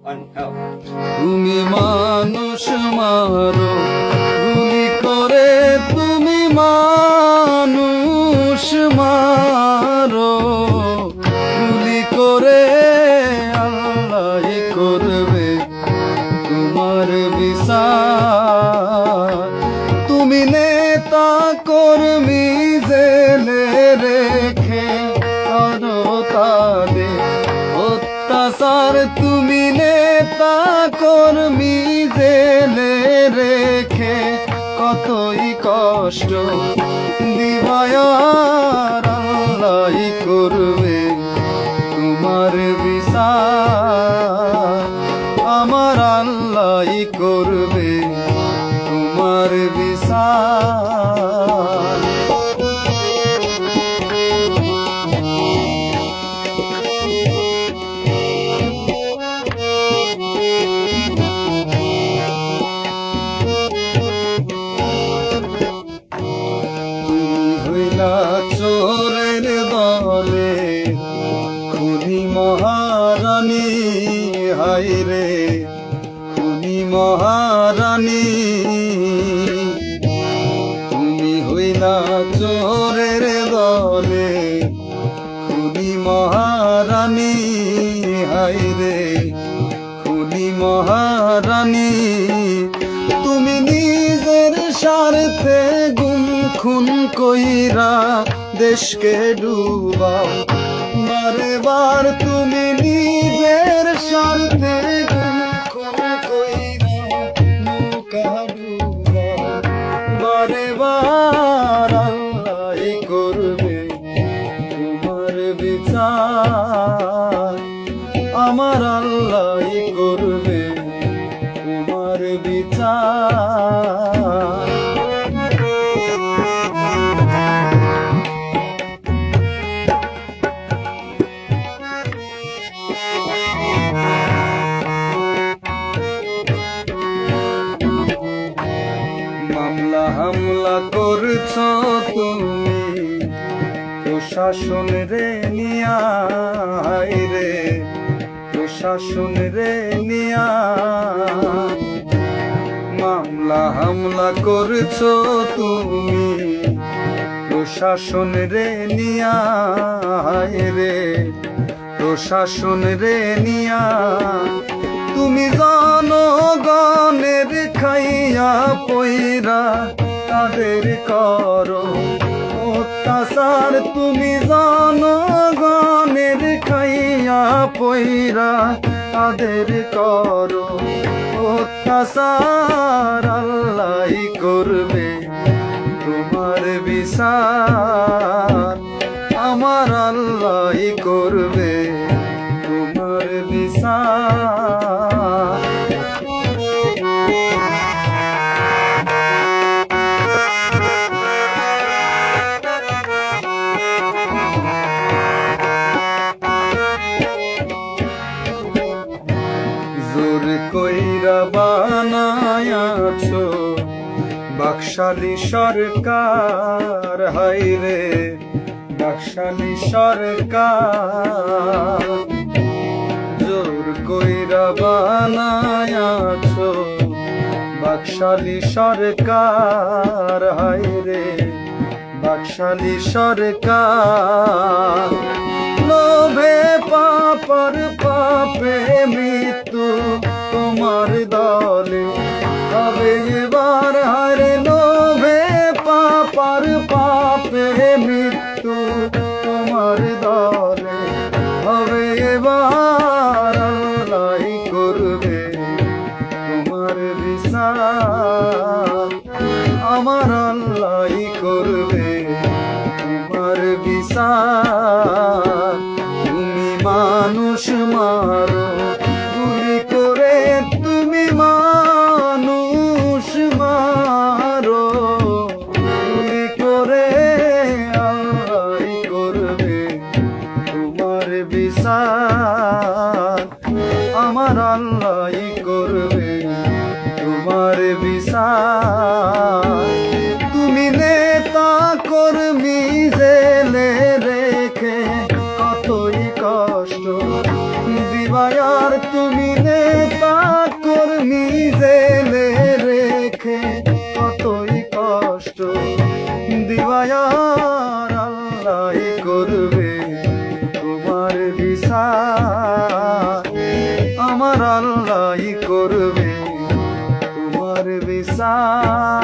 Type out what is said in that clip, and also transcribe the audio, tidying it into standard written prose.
তুমি মানুষ মারো গুলি করে, তুমি মানুষ মারো গুলি করে, আল্লাহ করবে তোমার বিচার। তুমি নেতা কর্মী জেলে রেখে আরো তাদের অত্যাচার, তুমি নেতা কর্মী জেলে রেখে কতই কষ্ট দিবায়ার, আল্লাহ করবে তোমার বিচার। আমার আল্লাহ করবে তোমার বিচার। চোরের দলে খুনি মহারানী, হায়রে খুনি মহারানী। তুমি হইলা চোরের দলে খুনি মহারানী, হায়রে খুনি মহারানী। তুমি নিজের স্বার্থে গুম খুন কইরা দেশকে ডুবাও, বারে বার তুমি নিজের স্বার্থে গুম খুন কইরা নৌকা ডুবাও, বারে বার আল্লাহ করবে তোমার বিচার। আমার আল্লাহ করবে তোমার বিচার। মামলা হামলা করছ তুমি প্রশাসন রে নিয়া, রে প্রশাসন রে নিয়া। মামলা হামলা করছ তুমি প্রশাসন রে নিয়া, রে প্রশাসন রে নিয়া। তুমি জনগণের খাইয়া পয়রা তাদের করো অত্যাচার, তুমি জনগণের খাইয়া পয়রা তাদের করো অত্যাচার, আল্লাহ করবে তোমার বিচার। আমার আল্লাহ করবে তোমার বিচার। জোর কইরা বানায়াছো বাকশালী সরকার, হায়রে বাকশালী সরকার। জোর কইরা বানায়াছো বাকশালী সরকার, হায়রে বাকশালী সরকার। লোভে পাপর পাপে মৃত্যু তোমার দলে হবে এবার, হারে লোভে পাপর পাপে মৃত্যু তোমার দলে হবে এবার, আল্লাহ করবে তোমার বিচার। আমার আল্লাহ করবে তোমার বিচার। তুমি মানুষ মারো গুলি করে, তুমি মানুষ মারো গুলি করে, আল্লাহ করবে তোমার বিচার। আমার আল্লাহ করবে তোমার বিচার। তুমি নেতা কর্মী জেলে রেখে কতই কষ্ট দিবায়া আর তুমি নেতা কর্মী জেলে রেখে কতই কষ্ট দিবায় আল্লাহ করবে তোমার বিচার আমার আল্লাহ করবে তোমার বিচার